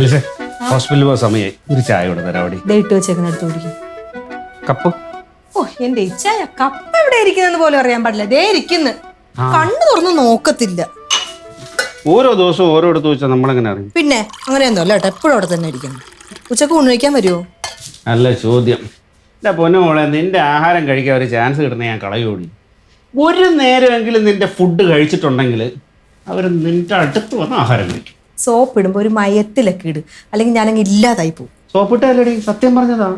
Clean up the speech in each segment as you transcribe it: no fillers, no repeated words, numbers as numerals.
അലിസേ ഹോസ്പിറ്റലിൽ പോകാൻ സമയമായി. ഒരു ചായ ഇവിടെ തരാം. അവിടെ ഇട്ട് വെച്ചേക്കുന്ന എടുത്ത് കുടിക്കും. കപ്പ്. ഓ എന്റെ ഇച്ചായ കപ്പ് എവിടെ ഇരിക്കുന്നെന്ന് പോലും അറിയാൻ പാടില്ല. ദേ ഇരിക്കുന്നു. കണ്ണു തുറന്ന് നോക്കത്തില്ല. ഓരോ ദിവസവും ഓരോടത്ത് വെച്ചാൽ നമ്മളെങ്ങനെ അറിയും? പിന്നെ അങ്ങനെയൊന്നും അല്ല കേട്ടോ, എപ്പോഴും അവിടെ തന്നെ ഇരിക്കുന്നു. ഉച്ചക്ക് ഊണ് കഴിക്കാൻ വരുമോ? നല്ല ചോദ്യം. എൻ്റെ പൊന്നു മോളെ, നിന്റെ ആഹാരം കഴിക്കാൻ ഒരു ചാൻസ് കിട്ടുന്ന ഞാൻ കളയോടി. ഒരു നേരമെങ്കിലും നിന്റെ ഫുഡ് കഴിച്ചിട്ടുണ്ടെങ്കിൽ അവർ നിന്റെ അടുത്ത് വന്ന് ആഹാരം കഴിക്കും. സോപ്പ് ഇടുമ്പോ ഒരു മയത്തിലൊക്കെ ഇട്, അല്ലെങ്കിൽ ഞാനങ്ങ് ഇല്ലാതായി പോകും. സോപ്പിട്ടല്ലേടി, സത്യം പറഞ്ഞതാ.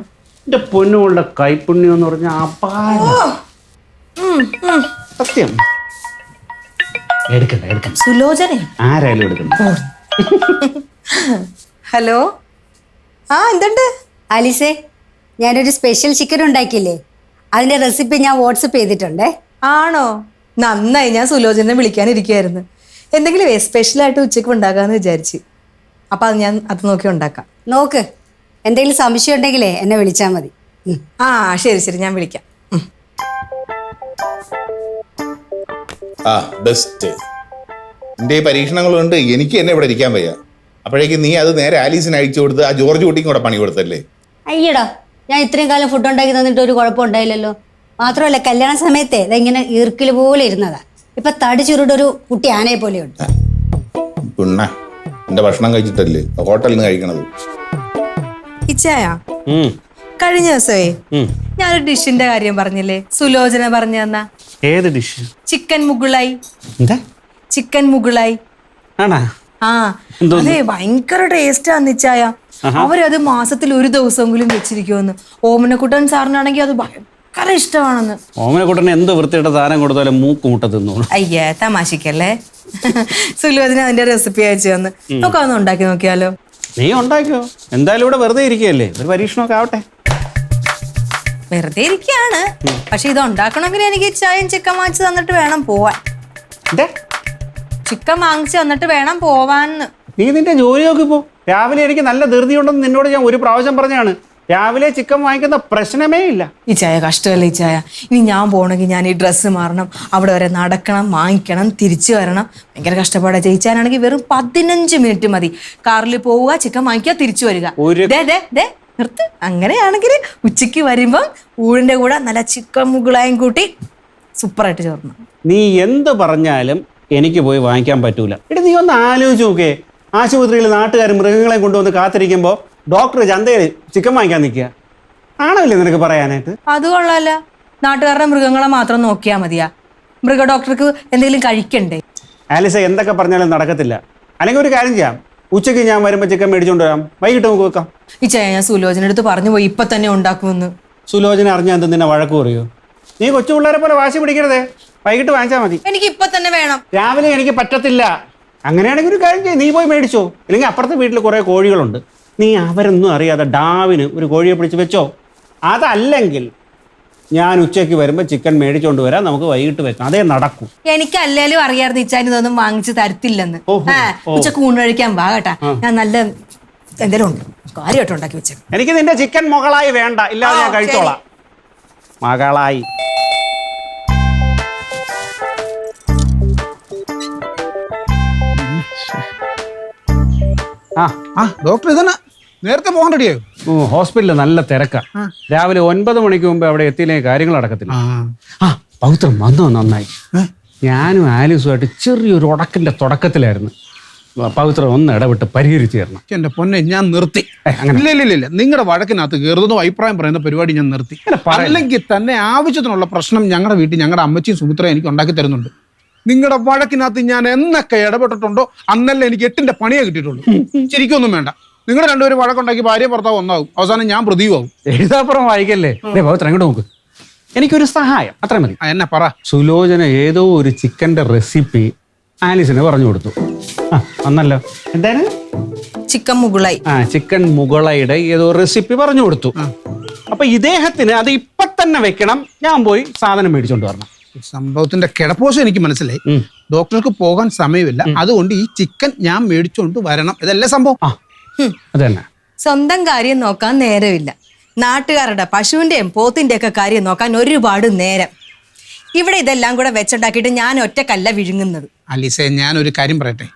എന്റെ പൊന്നുകളുടെ കൈപ്പുണ്യം എന്ന് പറഞ്ഞാൽ അപാരം. സത്യം. എടുക്കണ്ട. സുലോചന ആരായാലും എടുക്കണ്ട. ഹലോ, ആ എന്തുണ്ട്? ആലിസേ, ഞാനൊരു സ്പെഷ്യൽ ചിക്കൻ ഉണ്ടാക്കിയില്ലേ, അതിന്റെ റെസിപ്പി ഞാൻ വാട്സപ്പ് ചെയ്തിട്ടുണ്ടേ. ആണോ? നന്നായി. ഞാൻ സുലോചനെ വിളിക്കാനിരിക്കുവായിരുന്നു. എന്തെങ്കിലും സ്പെഷ്യലായിട്ട് ഉച്ചയ്ക്ക് ഉണ്ടാക്കാന്ന് വിചാരിച്ച്. അപ്പൊ അത് നോക്കി ഉണ്ടാക്കാം. നോക്ക്, എന്തെങ്കിലും സംശയം ഉണ്ടെങ്കിലേ എന്നെ വിളിച്ചാൽ മതി. ആ ശരി, ഞാൻ വിളിക്കാം. ആ ബെസ്റ്റ്. എൻ്റെ ഈ പരീക്ഷണങ്ങൾ കൊണ്ട് എനിക്ക് എന്നെ ഇവിടെ ഇരിക്കാൻ വയ്യ. അപ്പോഴേക്കും നീ അത് നേരെ ആലീസിന് അയച്ചു കൊടുത്ത് ആ ജോർജ് കുട്ടിക്കും കൂടെ പണി കൊടുത്തല്ലേ? അയ്യടാ, ഞാൻ ഇത്രയും കാലം ഫുഡ് ഉണ്ടാക്കി തന്നിട്ട് ഒരു കുഴപ്പം ഉണ്ടായില്ലല്ലോ. മാത്രമല്ല കല്യാണ സമയത്തെ ഇതെങ്ങനെ ഈർക്കിൽ പോലെ ഇരുന്നതാ. ഇപ്പൊ തടി ചുരുടൊരു കുട്ടി ആനയെ പോലെയുണ്ട്. പിന്നെ എന്റെ ഭക്ഷണം കഴിച്ചിട്ടല്ലേ ഹോട്ടലിൽ നിന്ന് കഴിക്കണത്. ഇച്ചായ, കഴിഞ്ഞ ദിവസമേ ഞാനൊരു ഡിഷിന്റെ കാര്യം പറഞ്ഞില്ലേ, സുലോചന പറഞ്ഞു തന്ന. ഏത് ഡിഷ്? ചിക്കൻ മുഗളായി. എന്താ? ചിക്കൻ മുഗളായി. ആണാ? ആ അതെ, ഭയങ്കര ടേസ്റ്റ് ആന്നിച്ചായ. അവരത് മാസത്തിൽ ഒരു ദിവസമെങ്കിലും വെച്ചിരിക്കുമെന്ന്. ഓമനക്കുട്ടൻ സാറിനാണെങ്കിൽ അത് ഭയങ്കര ഇഷ്ടമാണെന്ന്. ഓമനക്കുട്ടന് എന്ത് വൃത്തിയുടെ സാധനം കൊടുത്താലും മൂക്ക് മുട്ട തിന്നോളൂ. അയ്യേ, തമാശക്കല്ലേ. സുലോചന അതിന്റെ റെസിപ്പി അയച്ചു തന്ന്. നമുക്ക് അതൊന്ന് ഉണ്ടാക്കി നോക്കിയാലോ? നീ ഉണ്ടാക്കിയോ? എന്തായാലും ഇവിടെ വെറുതെ ഇരിക്കുകയല്ലേ, ഒരു പരീക്ഷണമൊക്കെ ആവട്ടെ. വെറുതെ ഇരിക്കുകയാണ്, പക്ഷെ ഇത് ഉണ്ടാക്കണമെങ്കിൽ എനിക്ക് ചായയും ചിക്കൻ വാങ്ങിച്ചു തന്നിട്ട് വേണം പോവാൻ. ചിക്കൻ വാങ്ങിച്ചു തന്നിട്ട് വേണം പോവാന്ന്. നീ നിന്റെ ജോലി നോക്കിപ്പോ. രാവിലെ എനിക്ക് നല്ല ധൃതി ഉണ്ടെന്ന് നിന്നോട് ഞാൻ ഒരു പ്രാവശ്യം പറഞ്ഞാണ്. രാവിലെ ചിക്കൻ വാങ്ങിക്കുന്ന പ്രശ്നമേ ഇല്ല. ഈ ചായ കഷ്ടമല്ല. ഈ ചായ ഇനി ഞാൻ പോകണമെങ്കിൽ ഞാൻ ഈ ഡ്രസ്സ് മാറണം, അവിടെ വരെ നടക്കണം, വാങ്ങിക്കണം, തിരിച്ചു വരണം. ഭയങ്കര കഷ്ടപ്പാടാ. ജയിച്ചാനാണെങ്കിൽ വെറും 15 മിനിറ്റ് മതി. കാറിൽ പോവുക, ചിക്കൻ വാങ്ങിക്കുക, തിരിച്ചു വരിക. നിർത്ത്. അങ്ങനെയാണെങ്കിൽ ഉച്ചയ്ക്ക് വരുമ്പം ഊഴിന്റെ കൂടെ നല്ല ചിക്കൻ മുകളായും കൂട്ടി സൂപ്പറായിട്ട് ചേർന്നു. നീ എന്ത് പറഞ്ഞാലും എനിക്ക് പോയി വാങ്ങിക്കാൻ പറ്റൂല. എടി നീ ഒന്ന് ആലോചിച്ച് നോക്കേ. ആശുപത്രിയിൽ നാട്ടുകാർ മൃഗങ്ങളെ കൊണ്ടുവന്ന് കാത്തിരിക്കുമ്പോൾ ഡോക്ടർ ചന്തയിൽ ചിക്കൻ വാങ്ങിക്കാൻ നിൽക്കുക. ആണല്ലേ നിനക്ക് പറയാനായിട്ട്? അത് കൊള്ളാല്ല. നാട്ടുകാരുടെ മൃഗങ്ങളെ മാത്രം നോക്കിയാൽ മതിയാ? മൃഗ ഡോക്ടർക്ക് എന്തെങ്കിലും കഴിക്കണ്ടേ? ആലിസ, എന്തൊക്കെ പറഞ്ഞാലും നടക്കത്തില്ല. അല്ലെങ്കിൽ ഒരു കാര്യം ചെയ്യാം, ഉച്ചയ്ക്ക് ഞാൻ വരുമ്പോൾ ചിക്കൻ മേടിച്ചോണ്ട് വരാം, വൈകിട്ട് നമുക്ക് വെക്കാം. ഈ ചായ ഞാൻ സുലോചന അടുത്ത് പറഞ്ഞു പോയി ഇപ്പൊ തന്നെ ഉണ്ടാക്കുമെന്ന്. സുലോചന അറിഞ്ഞാൽ എന്ത് നിന്നെ വഴക്ക് പറയൂ? നീ കൊച്ചു പിള്ളേരെ പോലെ വാശി പിടിക്കരുതേ. വൈകിട്ട് വാങ്ങിച്ചാൽ മതി. എനിക്ക് ഇപ്പൊ തന്നെ വേണം. രാവിലെ എനിക്ക് പറ്റത്തില്ല. അങ്ങനെയാണെങ്കിൽ ഒരു കാര്യം ചെയ്യും, നീ പോയി മേടിച്ചോ. അല്ലെങ്കിൽ അപ്പുറത്തെ വീട്ടിൽ കുറേ കോഴികളുണ്ട്, നീ അവരൊന്നും അറിയാതെ ഡാവിന് ഒരു കോഴിയെ പിടിച്ച് വെച്ചോ. അതല്ലെങ്കിൽ ഞാൻ ഉച്ചയ്ക്ക് വരുമ്പോൾ ചിക്കൻ മേടിച്ചോണ്ട് വരാം, നമുക്ക് വൈകിട്ട് വെക്കാം. അതേ നടക്കൂ. എനിക്ക് അല്ലേലും അറിയാതെ ഇച്ചാൻ ഇതൊന്നും വാങ്ങിച്ച് തരത്തില്ലെന്ന്. ഉച്ചക്ക് ഊണ് കഴിക്കാൻ വാ കേട്ടാ. ഞാൻ നല്ല എന്തെങ്കിലും ഉണ്ട് കാര്യമായിട്ട് ഉണ്ടാക്കി വെച്ചേ. എനിക്ക് നിന്റെ ചിക്കൻ മുകളായി വേണ്ട, ഇല്ലാതെ ഞാൻ കഴിച്ചോളാം. മകളായി. ഡോക്ടർ ഇതന്നെ നേരത്തെ പോകാൻ റെഡിയായോ? ഹോസ്പിറ്റലിൽ നല്ല തിരക്കാ. രാവിലെ 9 മണിക്ക് മുമ്പ് അവിടെ എത്തിയില്ലെങ്കിൽ കാര്യങ്ങൾ നടക്കത്തില്ല. പൗത്രം വന്നോ? നന്നായി. ഞാനും ആലീസുമായിട്ട് ചെറിയൊരു ഉടക്കിന്റെ തുടക്കത്തിലായിരുന്നു. പൗത്രം ഒന്ന് ഇടപെട്ട് പരിഹരിച്ചു തരണം. എന്റെ പൊന്നെ, ഞാൻ നിർത്തി. ഇല്ല, നിങ്ങളുടെ വഴക്കിനകത്ത് കയറുന്നതും അഭിപ്രായം പറയുന്ന പരിപാടി ഞാൻ നിർത്തി. അല്ലെങ്കിൽ തന്നെ ആവശ്യത്തിനുള്ള പ്രശ്നം ഞങ്ങളുടെ വീട്ടിൽ ഞങ്ങളുടെ അമ്മച്ചിയും സുമിത്രയും എനിക്ക് ഉണ്ടാക്കി തരുന്നുണ്ട്. നിങ്ങളുടെ വഴക്കിനകത്ത് ഞാൻ എന്നൊക്കെ ഇടപെട്ടിട്ടുണ്ടോ അന്നല്ലേ എനിക്ക് 8ന്റെ പണിയേ കിട്ടിയിട്ടുള്ളൂ. ശരിക്കൊന്നും വേണ്ട. നിങ്ങൾ രണ്ടുപേരും വഴക്കുണ്ടാക്കി ഭാര്യ ഭർത്താവ് ഒന്നാവും, അവസാനം ഞാൻ പ്രതിയുമാവും. എഴുതാപ്പുറം വായിക്കല്ലേ. പൗത്രം ഇങ്ങോട്ട് നോക്ക്, എനിക്കൊരു സഹായം അത്ര മതി. എന്നെ പറ. സുലോചന ഏതോ ഒരു ചിക്കന്റെ റെസിപ്പി ആലീസിന് പറഞ്ഞു കൊടുത്തു. അന്നല്ലോ എന്താണ്? ചിക്കൻ മുകളായി. ചിക്കൻ മുകളയുടെ ഏതോ റെസിപ്പി പറഞ്ഞു കൊടുത്തു. അപ്പൊ ഇദ്ദേഹത്തിന് അത് ഇപ്പൊ തന്നെ വെക്കണം, ഞാൻ പോയി സാധനം മേടിച്ചോണ്ട് വരണം. സംഭവത്തിന്റെ കിടപ്പോശം എനിക്ക് മനസ്സിലായി. ഡോക്ടർക്ക് പോകാൻ സമയമില്ല, അതുകൊണ്ട് ഈ ചിക്കൻ ഞാൻ മേടിച്ചോണ്ട് വരണം. ഇതല്ലേ സംഭവം? അതന്നെ. സ്വന്തം കാര്യം നോക്കാൻ നേരമില്ല. നാട്ടുകാരുടെ പശുവിന്റെയും പോത്തിന്റെയും ഒക്കെ കാര്യം നോക്കാൻ ഒരുപാട് നേരം. ഇവിടെ ഇതെല്ലാം കൂടെ വെച്ചുണ്ടാക്കിയിട്ട് ഞാൻ ഒറ്റക്കല്ല വിഴുങ്ങുന്നത്. അലീസേ, ഞാനൊരു കാര്യം പറയട്ടെ.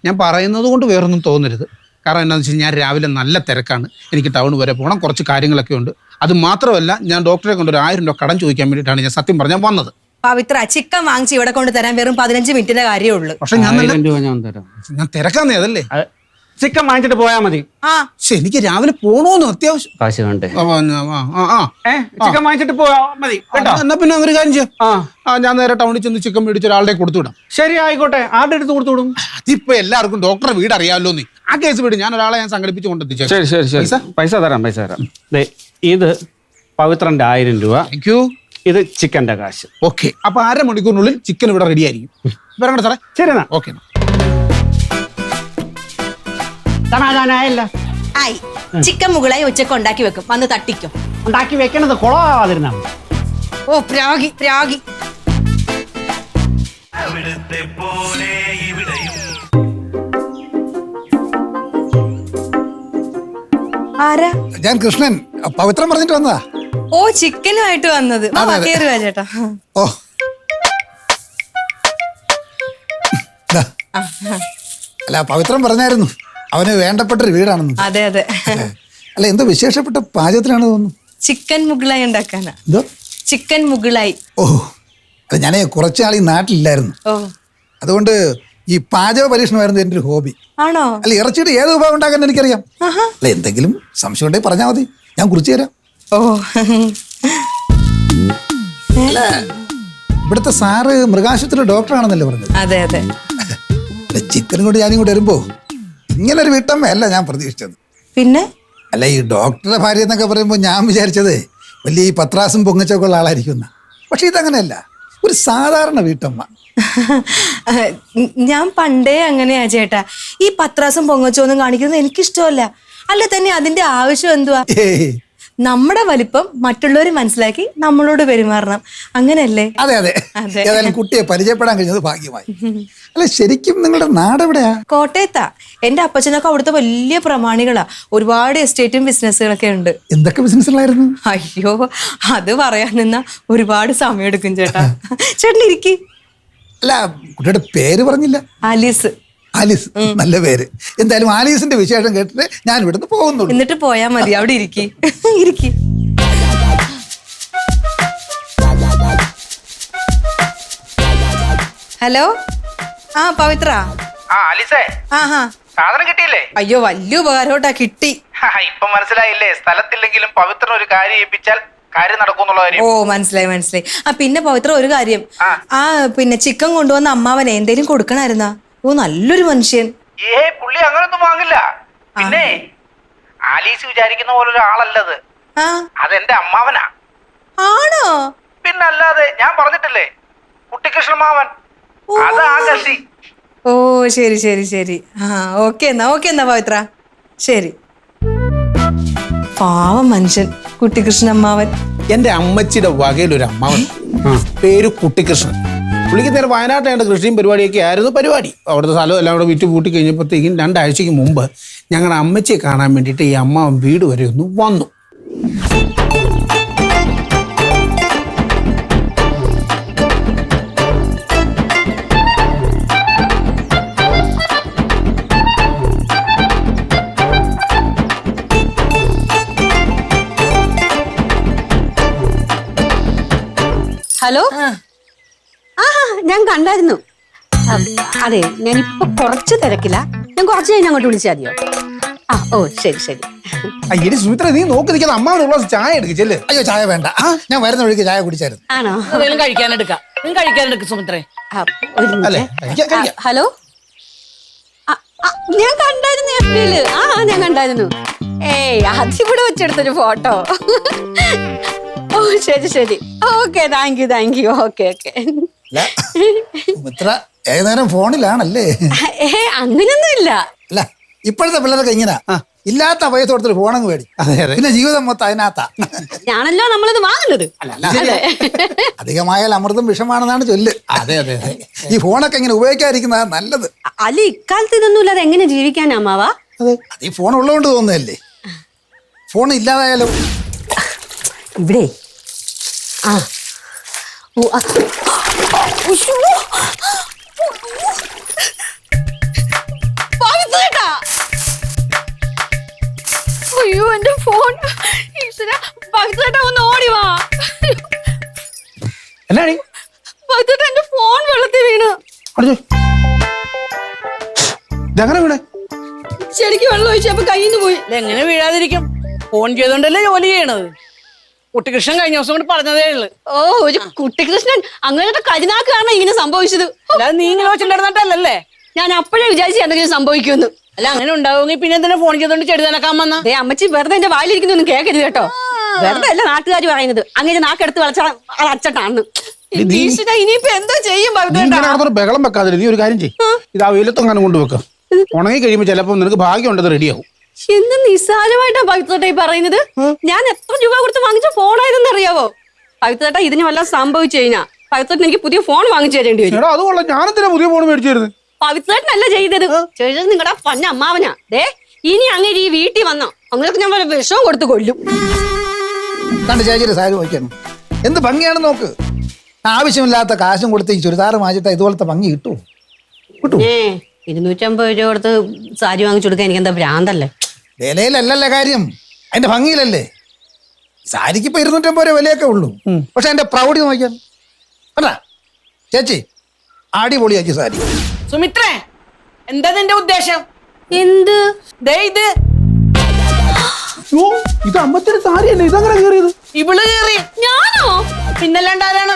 ഞാൻ പറയുന്നത് കൊണ്ട് വേറൊന്നും തോന്നരുത്. കാരണം എന്താണെന്ന് വെച്ച് കഴിഞ്ഞാൽ ഞാൻ രാവിലെ നല്ല തിരക്കാണ്, എനിക്ക് ടൗൺ വരെ പോകണം, കുറച്ച് കാര്യങ്ങളൊക്കെ ഉണ്ട്. അത് മാത്രമല്ല ഞാൻ ഡോക്ടറെ കൊണ്ട് ഒരു 1000 രൂപ കടം ചോദിക്കാൻ വേണ്ടിയിട്ടാണ് ഞാൻ സത്യം പറഞ്ഞാൽ വന്നത്. പവിത്ര, ചിക്കൻ വാങ്ങിച്ച് ഇവിടെ കൊണ്ട് തരാൻ വെറും 15 മിനിറ്റിന്റെ കാര്യമേ ഉള്ളൂ. പക്ഷെ ഞാൻ 1000 രൂപ ഞാൻ തരാം. ഞാൻ തിരക്കാന്നേ, അതല്ലേ. ചിക്കൻ വാങ്ങിച്ചിട്ട് പോയാ മതി. ആ പക്ഷെ എനിക്ക് രാവിലെ പോണോന്ന് അത്യാവശ്യം. കാശ് വേണ്ടേ? ചിക്കൻ ചിക്കൻ വാങ്ങിച്ചിട്ട് പോയാ മതി കേട്ടോ. എന്നാ പിന്നെ ഒരു കാര്യം ചെയ്യാം, ഞാൻ നേരെ ടൗണിൽ ചെന്ന് ചിക്കൻ മേടിച്ച ഒരാളുടെ കൊടുത്തുവിടാം. ശരി, ആയിക്കോട്ടെ. ആരുടെ അടുത്ത് കൊടുത്തു വിടും? അതിപ്പോ എല്ലാവർക്കും ഡോക്ടറെ വീട് അറിയാമല്ലോ നീ. ആ കേസ് വിട്, ഞാൻ ഒരാളെ ഞാൻ സംഘടിപ്പിച്ച് കൊണ്ടെത്തിച്ചു. ശരി ശരി ശരി, പൈസ തരാം. ദേ, ഇത് പവിത്രന്റെ 1000 രൂപ, താങ്ക് യു. ഇത് ചിക്കന്റെ കാശ്. ഓക്കെ, അപ്പൊ 1/2 മണിക്കൂറിനുള്ളിൽ ചിക്കൻ ഇവിടെ റെഡി ആയിരിക്കും. വരണ്ട സാറേ? ശരി എന്നാ. ഓക്കെ. സമാധാനായല്ല. ആയി. ചിക്കൻ മുകളായി ഉച്ചക്ക് ഉണ്ടാക്കി വെക്കും, വന്ന് തട്ടിക്കും. ഉണ്ടാക്കി വെക്കണത് കുളമാവാതിരുന്നാ മതി. ഓ പ്രാഗി പ്രാഗി. ആരാ? ഞാൻ കൃഷ്ണൻ, പവിത്രം പറഞ്ഞിട്ട് വന്നതാ. ഓ, ചിക്കനുമായിട്ട് വന്നത്. കേറുക ചേട്ടാ. ഓ ദാ. അല്ല, പവിത്രം പറഞ്ഞായിരുന്നു അവന് വേണ്ടപ്പെട്ടൊരു വീടാണെന്ന്. അതെ അതെ. അല്ല, എന്തോ വിശേഷപ്പെട്ട പാചകത്തിലാണ് തോന്നുന്നു. ചിക്കൻ മുകളായി ഉണ്ടാക്കാനാ. എന്തോ ചിക്കൻ മുകളായി. ഓ, അല്ല, ഞാൻ കുറച്ചാൾ ഈ നാട്ടിലില്ലായിരുന്നു, ഓ അതുകൊണ്ട് ഈ പാചക പരീക്ഷണമായിരുന്നു എൻ്റെ ഒരു ഹോബി. ആണോ? അല്ല, ഇറച്ചിയുടെ ഏത് വിഭവം ഉണ്ടാക്കാൻ എനിക്കറിയാം. അല്ല, എന്തെങ്കിലും സംശയം ഉണ്ടെങ്കിൽ പറഞ്ഞാൽ മതി, ഞാൻ കുറിച്ച് തരാം. ഓ അല്ല, ഇവിടുത്തെ സാറ് മൃഗാശുപത്രി ഡോക്ടറാണെന്നല്ലേ പറഞ്ഞത്? അതെ അതെ. അല്ല, ചിക്കനും കൂടി ഞാനും കൂടെ വരുമ്പോ ഇങ്ങനൊരു വീട്ടമ്മയല്ല ഞാൻ പ്രതീക്ഷിച്ചത്. പിന്നെ? അല്ല, ഈ ഡോക്ടറുടെ ഭാര്യ എന്നൊക്കെ പറയുമ്പോൾ ഞാൻ വിചാരിച്ചത് വലിയ ഈ പത്രാസും പൊങ്ങച്ചൊക്കെ ഉള്ള ആളായിരിക്കുന്ന. പക്ഷെ ഇതങ്ങനെയല്ല, ഒരു സാധാരണ വീട്ടമ്മ. ഞാൻ പണ്ടേ അങ്ങനെയാ ചേട്ടാ. ഈ പത്രാസും പൊങ്ങച്ചൊന്നും കാണിക്കുന്നത് എനിക്കിഷ്ടമല്ല. അല്ല തന്നെ അതിന്റെ ആവശ്യം എന്തുവാ? ഏയ്, നമ്മുടെ വലിപ്പം മറ്റുള്ളവർ മനസ്സിലാക്കി നമ്മളോട് പെരുമാറണം, അങ്ങനെയല്ലേ? അതെ അതെ. അതെ. ഏതായാലും കുട്ടിയെ പരിചയപ്പെടാൻ കഴിഞ്ഞത് ഭാഗ്യമായി. അല്ല, ശരിക്കും നിങ്ങളുടെ നാടെവിടെയാ? കോട്ടയത്താ. എന്റെ അപ്പച്ചനൊക്കെ അവിടുത്തെ വലിയ പ്രമാണികളാ. ഒരുപാട് എസ്റ്റേറ്റും ബിസിനസ്സുകളൊക്കെ ഉണ്ട്. എന്തൊക്കെ ബിസിനസ്സുകളായിരുന്നു? അയ്യോ, അത് പറയാൻ നിന്നാ ഒരുപാട് സമയം എടുക്കും ചേട്ടാ. ചേട്ടൻ ഇരിക്കി. അല്ല, കുട്ടിയുടെ പേര് പറഞ്ഞില്ല. ആലീസ്. ആലീസ്, നല്ല പേര്. എന്തായാലും ആലീസിന്റെ വിശേഷം കേട്ടിട്ട് ഞാൻ ഇവിടുന്ന് പോകുന്നുള്ളൂ. എന്നിട്ട് പോയാ മതി. അവിടെ ഇരിക്കി. ഇരിക്കി. ഹലോ. ആ പവിത്ര. ആലിസേ, ആഹാ. സാധനം കിട്ടിയില്ലേ? അയ്യോ, വലിയ ഉപകാരോട്ടാ, കിട്ടി. ഇപ്പൊ മനസ്സിലായില്ലേ? സ്ഥലത്തില്ലെങ്കിലും പവിത്ര ഒരു കാര്യം ഏൽപ്പിച്ചാൽ കാര്യം നടക്കുന്നുള്ള കാര്യം. ഓ, മനസ്സിലായി മനസ്സിലായി. ആ പിന്നെ പവിത്ര, ഒരു കാര്യം. ആ പിന്നെ ചിക്കൻ കൊണ്ടുവന്ന അമ്മാവനെ എന്തേലും കൊടുക്കണായിരുന്നാ? ഓ, നല്ലൊരു മനുഷ്യൻ. പുള്ളി അങ്ങനൊന്നും വാങ്ങില്ല. പിന്നെ ആലീസ് വിചാരിക്കുന്ന പോലെ ഒരാളല്ലത്. ആ അതെന്റെ അമ്മാവനാ. ആണോ? പിന്നല്ലാതെ, ഞാൻ പറഞ്ഞിട്ടില്ലേ, കുട്ടിക്കൃഷ്ണ മാവൻ. അത് ആ കക്ഷി. ഓ, ശരി ശരി ശരി. ആ ഓക്കെ എന്നാ പവിത്ര, ശരി. പാവം മനുഷ്യൻ കുട്ടിക്കൃഷ്ണൻ അമ്മാവൻ. എന്റെ അമ്മച്ചിയുടെ വകയിലൊരു അമ്മാവൻ, പേര് കുട്ടിക്കൃഷ്ണൻ. പുള്ളിക്ക് നേരെ വയനാട്ടിലായിട്ട് കൃഷിയും പരിപാടിയൊക്കെ ആയിരുന്നു പരിപാടി. അവിടുത്തെ സ്ഥലം എല്ലാം കൂടെ വിറ്റ് പൂട്ടി കഴിഞ്ഞപ്പോഴത്തേക്കും 2 ആഴ്ചയ്ക്ക് മുമ്പ് ഞങ്ങളുടെ അമ്മച്ചിയെ കാണാൻ വേണ്ടിയിട്ട് ഈ അമ്മാവൻ വീട് വരെ ഒന്ന് വന്നു. ഹലോ. ആ, ഞാൻ കണ്ടായിരുന്നു. അതെ, ഞാനിപ്പോ കുറച്ച് തിരക്കില്ല. ഞാൻ കുറച്ച് കഴിഞ്ഞ് അങ്ങോട്ട് വിളിച്ചാൽ മതിയോ? ആ, ഓ ശരി ശരി. അയ്യടി സുമിത്ര, നീ നോക്കി നിൽക്കുന്ന അമ്മാവൻ ഒരു ഗ്ലാസ് ചായ എടുക്കിച്ചല്ലേ? അയ്യോ, ചായ വേണ്ട. ഞാൻ വരുന്ന വഴിക്ക് ചായ കുടിച്ചായിരുന്നു. ആണോ? കഴിക്കാനെടുക്ക സുമിത്രേ. ഒരു minute. അല്ലേ, കഴിക്കാം. ഹലോ. ഞാൻ കണ്ടായിരുന്നു FB-ല്. ഞാൻ കണ്ടായിരുന്നു. ഏയ്, അതിവിടെ വെച്ചെടുത്തൊരു ഫോട്ടോ. ഓ ശരി ശരി. Okay, thank you. ഓക്കെ. അല്ല, സുമിത്ര ഏതുനേരം ഫോണിലാണല്ലേ? അങ്ങനെയൊന്നും ഇല്ല. അല്ല, ഇപ്പോഴത്തെ പിള്ളേരൊക്കെ ഇങ്ങനെ ഇല്ലാത്ത പൈസ കൊടുത്തൊരു ഫോണങ്ങ് മേടി. പിന്നെ ജീവിതം മൊത്തം അതിനകത്താ. ഞാനല്ലോ നമ്മളിത് വാങ്ങുന്നത്. അധികമായാൽ അമൃതം വിഷമാണെന്നാണ് ചൊല്ല്. അതെ അതെ അതെ. ഈ ഫോണൊക്കെ ഇങ്ങനെ ഉപയോഗിക്കാതിരിക്കുന്നതാ നല്ലത്. അല്ല, ഇക്കാലത്ത് ഇതൊന്നും ഇല്ലാതെ എങ്ങനെ ജീവിക്കാനാ അമ്മാവാ? അത് ഈ ഫോൺ ഉള്ളതുകൊണ്ട് തോന്നുന്നതല്ലേ. ഫോൺ ഇല്ലാതായാലോ? ഇവിടെ എന്നാടി പവിത്രേട്ടാ എന്റെ ഫോൺ വെള്ളത്തിൽ വീണ്. അടിച്ചോ ഇതെങ്ങനെ വീണേ? ശരിക്കും വെള്ളം ഒഴിച്ചപ്പോ കയ്യിൽ നിന്ന് പോയി. എങ്ങനെ വീഴാതിരിക്കും? ഫോൺ ചെയ്തോണ്ടല്ലേ ജോലി ചെയ്യണത്. കുട്ടികൃഷ്ണൻ കഴിഞ്ഞ ദിവസം കൊണ്ട് പറഞ്ഞതേ ഉള്ളു. ഓ, ഒരു കുട്ടികൃഷ്ണൻ അങ്ങനത്തെ കരിനാക്ക് കാരണം ഇങ്ങനെ സംഭവിച്ചത്. അല്ലാതെ നീ ഇങ്ങനെ വെച്ചിട്ടുണ്ടായിരുന്നിട്ടല്ലേ? ഞാൻ അപ്പോഴേ വിചാരിച്ചു എന്തെങ്കിലും സംഭവിക്കുമെന്ന്. അല്ല അങ്ങനെ ഉണ്ടാവുമെങ്കിൽ പിന്നെ എന്തിനാ ഫോൺ ചെയ്തോണ്ട് ചെടി നനക്കാൻ വന്ന? ദേ അമ്മച്ചി വെറുതെ എന്റെ വായിലിരിക്കുന്നൊന്നും കേൾക്കരുത് കേട്ടോ. വെറുതെ അല്ല നാട്ടുകാർ പറയുന്നത് അങ്ങനെ നാക്കെടുത്ത് വളച്ച അത് അച്ചട്ടാണ്. ഇനിയിപ്പോ എന്തോ ചെയ്യും നീ ഇങ്ങനെ നടന്നൊരു ബഹളം വെക്കാതെ നീ ഒരു കാര്യം ചെയ്യും. ഇത് ആ വെയിലത്തെങ്ങാനും കൊണ്ടുവെക്കാം. ഉണങ്ങി കഴിയുമ്പോൾ ചിലപ്പോൾ നിനക്ക് ഭാഗ്യം ഉണ്ടത് റെഡിയാവും. എന്ന് നിസ്സാരമായിട്ടാ പവിത്രേട്ട ഈ പറയുന്നത്. ഞാൻ എത്ര രൂപ കൊടുത്ത് വാങ്ങിച്ച ഫോണായതെന്ന് അറിയാവോ? പവിത്രേട്ട ഇതിന് വല്ലതും സംഭവിച്ചു കഴിഞ്ഞാ പവിത്രേട്ടൻ എനിക്ക് പുതിയ ഫോൺ വാങ്ങിച്ചു തരേണ്ടി വരും. എടാ അതുകൊള്ള ഞാനെന്തിനാ പുതിയ ഫോൺ മേടിച്ചിരുന്നു? പവിത്രേട്ടനല്ല ചെയ്തത് നിങ്ങളുടെ പന്ന അമ്മാവനാ. ദേ ഇനി അങ്ങനെ ഈ വീട്ടിൽ വന്നോ അങ്ങനെയൊക്കെ ഞാൻ വല്ല വിഷവും കൊടുത്ത് കൊല്ലും. കണ്ട് ചേച്ചിയുടെ സാരി നോക്കിയാണ് എന്ത് ഭംഗിയാണെന്ന് നോക്ക്. ആവശ്യമില്ലാത്ത കാശും കൊടുത്ത് ഈ ചുരിദാർ വാങ്ങിച്ചിട്ട് ഇതുപോലത്തെ ഭംഗി കിട്ടുമോ? കിട്ടും. 250 രൂപ കൊടുത്ത് സാരി വാങ്ങിച്ചു കൊടുക്കാൻ എനിക്ക് എന്താ ഭ്രാന്തല്ലേ? വിലയിലല്ലല്ലേ കാര്യം, അതിന്റെ ഭംഗിയിലല്ലേ. സാരിക്ക് ഇപ്പൊ 250 രൂപ വിലയൊക്കെ ഉള്ളൂ. പക്ഷെ അതിന്റെ പ്രൗഢി നോക്കിയാൽ അല്ല ചേച്ചി അടിപൊളിയാക്കി സാരി. സുമിത്രേ, എന്താ നിന്റെ ഉദ്ദേശം? എന്ത്? ദേ ഇത് ഇത് അമ്മത്തിന്റെ സാരിയല്ലേ, ഇതങ്ങനെ കയറിയത്? ഇവള് കേറി. ഞാനോ? പിന്നല്ലാണ്ട് ആരാണ്?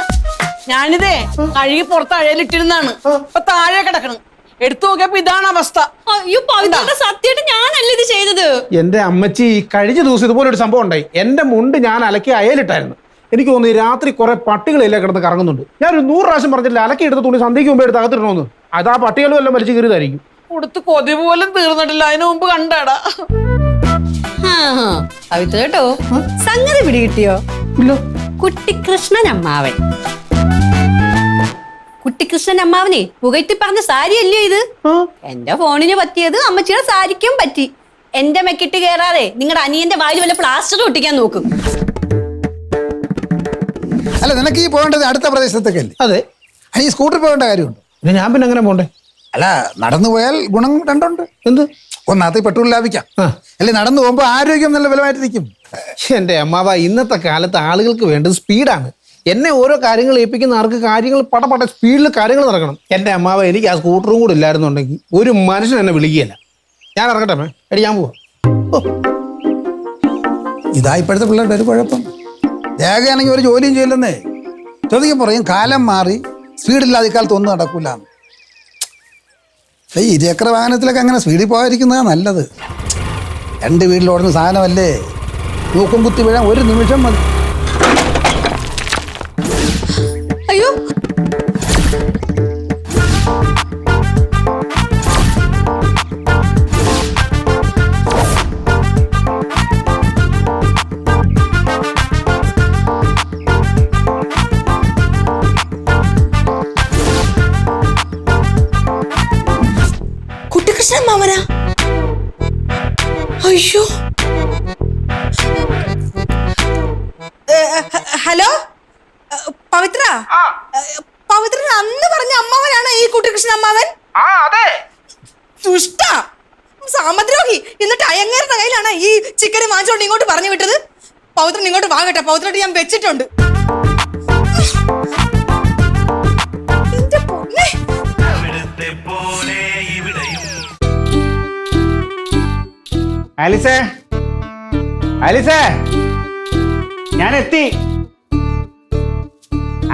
ഞാനിതേ കഴുകി പുറത്ത് അഴയിലിട്ടിരുന്നാണ്. ഇപ്പൊ താഴെ കിടക്കണം. എടുത്തു നോക്കിയപ്പോ ഇതാണ് അവസ്ഥ. അയ്യോ പവിത്രേട്ട സത്യമായിട്ട് ഞാനല്ല ഇത് ചെയ്തത്. എന്റെ അമ്മച്ചി കഴിഞ്ഞ ദിവസം ഇതുപോലെ ഒരു സംഭവം ഉണ്ടായി. എന്റെ മുണ്ട് ഞാൻ അലക്കി അയലിട്ടായിരുന്നു. എനിക്ക് തോന്നുന്നു ഈ രാത്രി കുറെ പട്ടികളെല്ലാം കിടന്ന് കറങ്ങുന്നുണ്ട്. ഞാനൊരു 100 പ്രാവശ്യം പറഞ്ഞില്ല അലക്കി എടുത്ത തുണി സന്ധ്യയ്ക്ക് മുമ്പ് എടുത്ത് അകത്തിടണമെന്ന്. അത് ആ പട്ടികളും എല്ലാം വലിച്ചു കയറിയതായിരിക്കും. കൊടുത്ത് കൊതി പോലും തീർന്നിട്ടില്ല, അതിനു മുമ്പ് കണ്ടാടാ. പവിത്രേട്ടോ സംഗതി പിടികിട്ടിയോ? ഇല്ല. കുട്ടിക്കൃഷ്ണൻ അമ്മാവൻ. കുട്ടിക്കൃഷ്ണൻ അമ്മാവനെ പുകഴ്ത്തി പറഞ്ഞ സാരി അല്ലയോ ഇത്? എന്റെ ഫോണിന് പറ്റിയത് അമ്മച്ചിയുടെ സാരിക്കും പറ്റി. എന്റെ മെക്കിട്ട് കയറാതെ നിങ്ങളുടെ അനിയന്റെ വായിൽ വല്ല പ്ലാസ്റ്റർ ഒട്ടിക്കാൻ നോക്കും. അല്ല നിനക്ക് ഈ പോകേണ്ടത് അടുത്ത പ്രദേശത്തൊക്കെ അല്ലേ? അതെ. ഈ സ്കൂട്ടറിൽ പോകേണ്ട കാര്യമുണ്ട്. പിന്നെ ഞാൻ പിന്നെ അങ്ങനെ പോണ്ടേ? അല്ല നടന്നു പോയാൽ ഗുണം രണ്ടുണ്ട്. എന്ത്? ഒന്നാമത്തെ പെട്രോൾ ലാഭിക്കാം. അല്ലെ നടന്നു പോകുമ്പോൾ ആരോഗ്യം നല്ല ബലമായിട്ടിരിക്കും. എന്റെ അമ്മാവ, ഇന്നത്തെ കാലത്ത് ആളുകൾക്ക് വേണ്ടത് സ്പീഡാണ്. എന്നെ ഓരോ കാര്യങ്ങൾ ഏൽപ്പിക്കുന്ന ആർക്ക് കാര്യങ്ങൾ പടപട സ്പീഡിൽ കാര്യങ്ങൾ നടക്കണം. എന്റെ അമ്മാവ, എനിക്ക് ആ സ്കൂട്ടറും കൂടെ ഇല്ലായിരുന്നുണ്ടെങ്കിൽ ഒരു മനുഷ്യൻ എന്നെ വിളിക്കുകയില്ല. ഞാൻ ഇറങ്ങട്ടെ മേ, എടി ഞാൻ പോവാ. ഇതാ ഇപ്പോഴത്തെ പിള്ളേരുടെ ഒരു കുഴപ്പം. രേഖയാണെങ്കിൽ ഒരു ജോലിയും ചെയ്യില്ലെന്നേ. ചോദിക്കാൻ പറയും കാലം മാറി, സ്പീഡില്ലാതെ ഇക്കാലത്ത് ഒന്നും നടക്കൂല. ഈ 2 ചക്ര വാഹനത്തിലൊക്കെ അങ്ങനെ സ്പീഡിൽ പോകാതിരിക്കുന്നതാണ് നല്ലത്. 2 വീട്ടിൽ ഓടുന്ന സാധനമല്ലേ, മൂക്കും കുത്തി വീഴാൻ 1 നിമിഷം മതി. അയ്യോ കുട്ടിക്കൃഷ്ണൻ മാമനാ? അയ്യോ. ഹലോ പവിത്ര, പവിത്ര അന്ന് പറഞ്ഞ അമ്മാവനാണ് ഈ കുട്ടികൃഷ്ണൻ അമ്മാവൻ? ആ അതെ. ദുഷ്ട സാമദ്രോഹി. എന്നിട്ട് അയങ്ങേരുടെ കയ്യിലാണ് ഈ ചിക്കൻ വാങ്ങിച്ചോണ്ട് ഇങ്ങോട്ട് പറഞ്ഞു വിട്ടത്. പവിത്രൻ ഇങ്ങോട്ട് വാങ്ങട്ടെ, പവിത്രട്ട് ഞാൻ വെച്ചിട്ടുണ്ട്. എന്റെ പൊന്നേ. ആലിസേ, ആലിസേ, ഞാൻ എത്തി.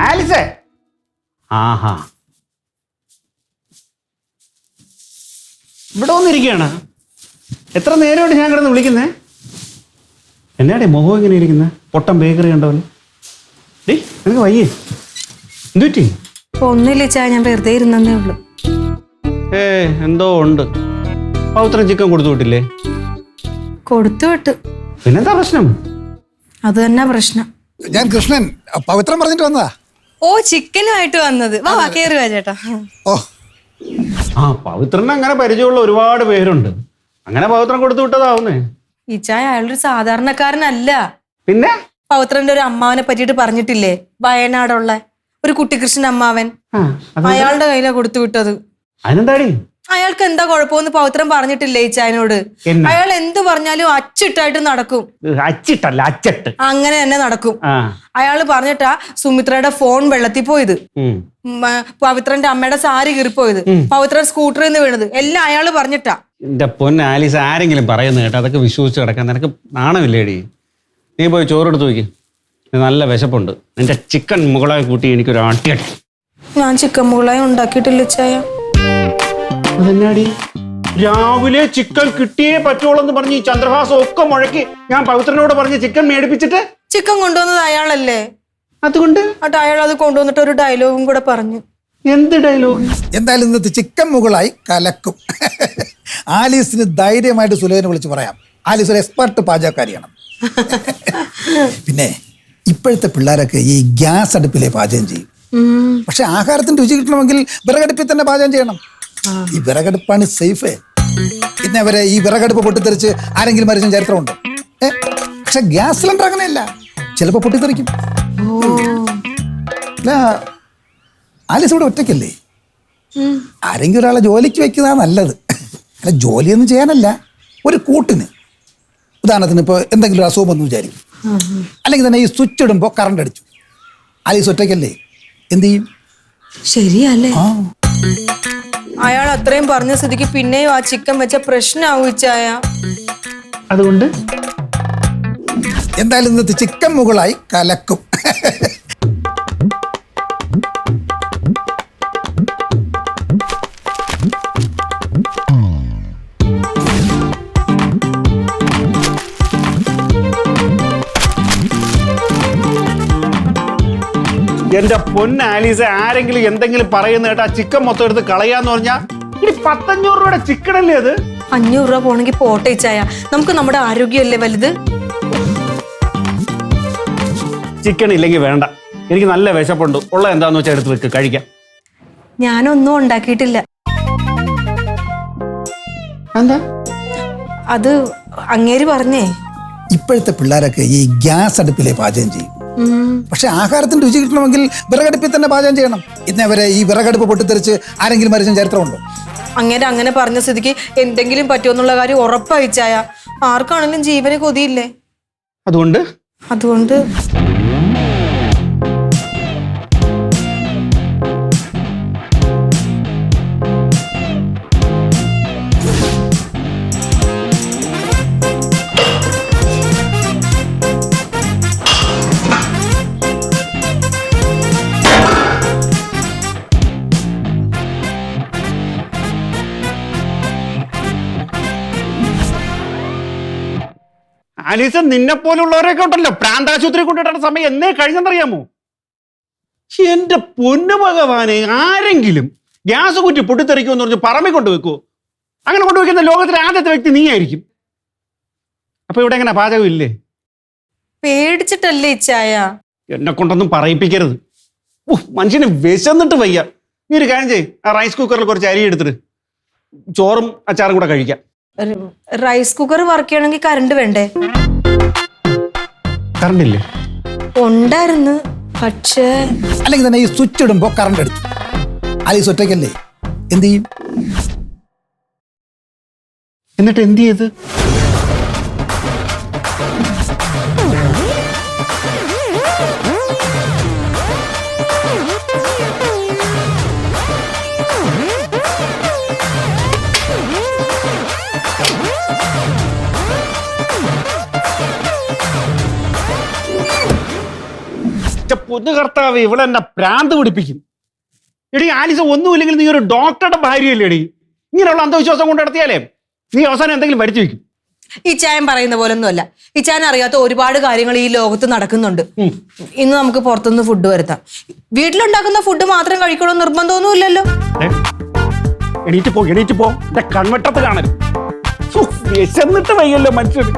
ആലിസേ. ആഹാ, ഇവിടെ വന്നിരിക്കുകയാണ്. എത്ര നേരമായിട്ട് ഞാൻ കിടന്ന് വിളിക്കുന്നേ? എന്നാടേ മുഖം ഇങ്ങനെ ഇരിക്കുന്നേ? പൊട്ടം ബേക്കറി കണ്ടവന്. ഡേ നിനക്ക് വയ്യേ? എന്തു പറ്റി? ഒന്നുമില്ല ചാ, ഞാൻ വെറുതെ ഇരുന്നേ ഉള്ളു. എന്തോ ഉണ്ട്. പൗത്രൻ ചിക്കൻ കൊടുത്തു വിട്ടില്ലേ? കൊടുത്തു വിട്ടു. പിന്നെന്താ പ്രശ്നം? അത് തന്നെ പ്രശ്നം. ഞാൻ കൃഷ്ണൻ, പവിത്രം പറഞ്ഞിട്ട് വന്നതാ. ഓ, ചിക്കനുമായിട്ട് വന്നത്. വാ വാ, കേറി വാ ചേട്ടാ. ഓ ആ, പവിത്രന് അങ്ങനെ പരിചയമുള്ള ഒരുപാട് പേരുണ്ട്. അങ്ങനെ പവിത്രം കൊടുത്തു വിട്ടതാവുന്നേ. ഈ ചായ അയാളൊരു സാധാരണക്കാരനല്ല. പിന്നെ പവിത്രന്റെ ഒരു അമ്മാവനെ പറ്റിയിട്ട് പറഞ്ഞിട്ടില്ലേ, വയനാടുള്ള ഒരു കുട്ടികൃഷ്ണൻ അമ്മാവൻ? അയാളുടെ കയ്യിലാ കൊടുത്തു വിട്ടത്. അതിനെന്താടി? അയാൾക്ക് എന്താ കുഴപ്പമെന്ന് പവിത്രം പറഞ്ഞിട്ടില്ലേ ഇച്ചായനോട്? എന്നാ? അയാൾ എന്ത് പറഞ്ഞാലും അച്ചിട്ടായിട്ട് നടക്കും. അച്ചിട്ടല്ല, അച്ചട്ട്. അങ്ങനെ തന്നെ നടക്കും. ആ. അയാള് പറഞ്ഞിട്ടാ സുമിത്രയുടെ ഫോൺ വെള്ളത്തിൽ പോയത്, ഉം. പവിത്രന്റെ അമ്മയുടെ സാരി കീറിപ്പോയത്, പവിത്രൻ സ്കൂട്ടറിൽ നിന്ന് വീണത് എല്ലാം അയാള് പറഞ്ഞിട്ടാ. എന്റെ പൊന്ന് ആലീസ്, ആരെങ്കിലും പറയുന്നത് കേട്ടോ അതൊക്കെ വിശ്വസിച്ച് കിടക്കാൻ നിനക്ക് നാണമില്ലേടി? നീ പോയി ചോറെടുത്ത് നോക്കി, നല്ല വിശപ്പുണ്ട്. നിന്റെ ചിക്കൻ മുകളായി കൂട്ടി എനിക്കൊരു ആട്ടിയടി. ഞാൻ ചിക്കൻ മുകളായി ഉണ്ടാക്കിയിട്ടില്ല ചായ. അതെന്നാടി രാവിലെ ചിക്കൻ കിട്ടിയേ പറ്റുള്ളൂ എന്ന് പറഞ്ഞ് ഈ ചന്ദ്രഹാസം ഒക്കെ മുഴക്കി ഞാൻ പവിത്രനോട് പറഞ്ഞ് ചിക്കൻ മേടിപ്പിച്ചിട്ട് ചിക്കൻ കൊണ്ടുവന്നത് അയാളല്ലേ? അതുകൊണ്ട് എന്നിട്ട് അയാൾ അത് കൊണ്ടുവന്നിട്ട് ഒരു ഡയലോഗും കൂടെ പറഞ്ഞു. എന്ത് ഡയലോഗ്? എന്തായാലും ഇന്നത്തെ ചിക്കൻ മുകളായി കലക്കും. ആലീസിന് ധൈര്യമായിട്ട് സുലേഖനെ വിളിച്ച് പറയാം, ആലീസ് ഒരു എക്സ്പെർട്ട് പാചകക്കാരിയാണ്. പിന്നെ ഇപ്പോഴത്തെ പിള്ളേരൊക്കെ ഈ ഗ്യാസ് അടുപ്പിലെ പാചകം ചെയ്യും. പക്ഷെ ആഹാരത്തിന് രുചി കിട്ടണമെങ്കിൽ വിറകടുപ്പിൽ തന്നെ പാചകം ചെയ്യണം. ഈ വിറകടുപ്പാണ് സേഫ്. പിന്നെ വരെ ഈ വിറകടുപ്പ് പൊട്ടിത്തെറിച്ച് ആരെങ്കിലും മരിച്ച ചരിത്രമുണ്ടോ? പക്ഷെ ഗ്യാസ് സിലിണ്ടർ അങ്ങനെയല്ല, ചിലപ്പോ പൊട്ടിത്തെറിക്കും. അല്ല, ആലീസ് ഇവിടെ ഒറ്റയ്ക്കല്ലേ? ആരെങ്കിലും ഒരാളെ ജോലിക്ക് വെക്കുന്നതാ നല്ലത്. അല്ല, ജോലിയൊന്നും ചെയ്യാനല്ല, ഒരു കൂട്ടിന്. ഉദാഹരണത്തിന് ഇപ്പോൾ എന്തെങ്കിലും അസുഖം വന്നു വിചാരിക്കും, അല്ലെങ്കിൽ തന്നെ ഈ സ്വിച്ച് ഇടുമ്പോൾ കറണ്ട് അടിച്ചു, ആലീസ് ഒറ്റയ്ക്കല്ലേ, എന്ത് ചെയ്യും? ശരിയല്ലേ? ആ, അയാൾ അത്രയും പറഞ്ഞ സ്ഥിതിക്ക് പിന്നെയും ആ ചിക്കൻ വെച്ച പ്രശ്നമാവും ചായ. അതുകൊണ്ട് എന്തായാലും ഇന്നത്തെ ചിക്കൻ മുകളായി കലക്കും. എന്റെ പൊന്ന് ആലീസ്, ആരെങ്കിലും എന്തെങ്കിലും പറയുന്ന കേട്ടാ ചിക്കൻ മൊത്തം എടുത്ത് കളയാന്ന് പറഞ്ഞാ ഇനി 1500 രൂപയുടെ ചിക്കൻ അല്ലേ അത്? 500 രൂപ പോണെങ്കിൽ പോട്ടെ ചായ, നമുക്ക് നമ്മുടെ ആരോഗ്യമല്ലേ വലുത്. ചിക്കൻ ഇല്ലെങ്കിൽ വേണ്ട, എനിക്ക് നല്ല വിശപ്പുണ്ട്. ഉള്ള എന്താന്ന് വെച്ചാൽ എടുത്ത് വെക്ക്, കഴിക്കാം. ഞാനൊന്നും ഉണ്ടാക്കിയിട്ടില്ല. എന്താ? അത് അങ്ങേര് പറഞ്ഞേ. ഇപ്പോഴത്തെ പിള്ളേരൊക്കെ ഈ ഗ്യാസ് അടുപ്പിലെ പാചകം ചെയ്യും. പക്ഷെ ആഹാരത്തിന് രുചി കിട്ടണമെങ്കിൽ വിറകടുപ്പിൽ തന്നെ പാചകം ചെയ്യണം. ഇന്നേ വരെ ഈ വിറകടുപ്പ് പൊട്ടിത്തെറിച്ച് ആരെങ്കിലും മരിച്ച ചരിത്രമുണ്ടോ? അങ്ങനെ പറഞ്ഞ സ്ഥിതിക്ക് എന്തെങ്കിലും പറ്റുമെന്നുള്ള കാര്യം ഉറപ്പയച്ചായ. ആർക്കാണെങ്കിലും ജീവന് കൊതിയില്ലേ? അതുകൊണ്ട് ആലീസ്, നിന്നെ പോലുള്ളവരൊക്കെ ഉണ്ടല്ലോ പ്രാന്താശുപത്രി കൊണ്ടിട്ട സമയം എന്നേ കഴിഞ്ഞെന്നറിയാമോ? എന്റെ പൊന്നു ഭഗവാനെ, ആരെങ്കിലും ഗ്യാസ് കുറ്റി പൊട്ടിത്തെറിക്കുമെന്ന് പറഞ്ഞ് പറമ്പിൽ കൊണ്ടുവെക്കുവോ? അങ്ങനെ കൊണ്ടുവയ്ക്കുന്ന ലോകത്തിലെ ആദ്യത്തെ വ്യക്തി നീ ആയിരിക്കും. അപ്പൊ ഇവിടെ എങ്ങനെ പാചകം ഇല്ലേ? പേടിച്ചിട്ടല്ലേ ചായ? എന്നെ കൊണ്ടൊന്നും പറയിപ്പിക്കരുത്. മനുഷ്യന് വിശന്നിട്ട് വയ്യ. നീ ഒരു കാര്യം ചെയ്യ്, ആ റൈസ് കുക്കറിൽ കുറച്ച് അരി എടുത്തിട്ട് ചോറും അച്ചാറും കൂടെ കഴിക്കാം. റൈസ് കുക്കർ വർക്ക് ചെയ്യണമെങ്കിൽ കറണ്ട് വേണ്ടേ? കറണ്ട് ഇല്ലേ? ഉണ്ടായിരുന്നു, പക്ഷേ അല്ലെങ്കിൽ തന്നെ ഈ സ്വിച്ച് ഇടുമ്പോൾ കറണ്ട് അടിച്ചു, ആലീസ് ഒറ്റയ്ക്കല്ലേ, എന്ത് ചെയ്യും? എന്നിട്ട് എന്ത് ചെയ്ത്? പൊന്നു കർത്താവ്, ഇവിടെ എന്നെ പ്രാന്ത് പിടിപ്പിക്കും. എടി ആലീസ്, ഒന്നുമില്ലെങ്കിൽ നീ ഒരു ഡോക്ടറുടെ ഭാര്യയല്ലേ എടി? ഇങ്ങനെയുള്ള അന്ധവിശ്വാസം കൊണ്ട് നടത്തിയാലേ നീ അവസാനം എന്തെങ്കിലും വരുത്തി വെക്കും. ഈ ചായൻ പറയുന്ന പോലൊന്നുമല്ല. ഈ ചായൻ അറിയാത്ത ഒരുപാട് കാര്യങ്ങൾ ഈ ലോകത്ത് നടക്കുന്നുണ്ട്. ഇന്ന് നമുക്ക് പുറത്തുനിന്ന് ഫുഡ് വരുത്താം. വീട്ടിലുണ്ടാക്കുന്ന ഫുഡ് മാത്രം കഴിക്കണമെന്ന് നിർബന്ധമൊന്നുമില്ലല്ലോ. എണീറ്റ് പോ, എന്റെ കൺവെട്ടത്ത് കാണരുത്. വിശന്നിട്ട് വയ്യല്ലോ മനുഷ്യർ.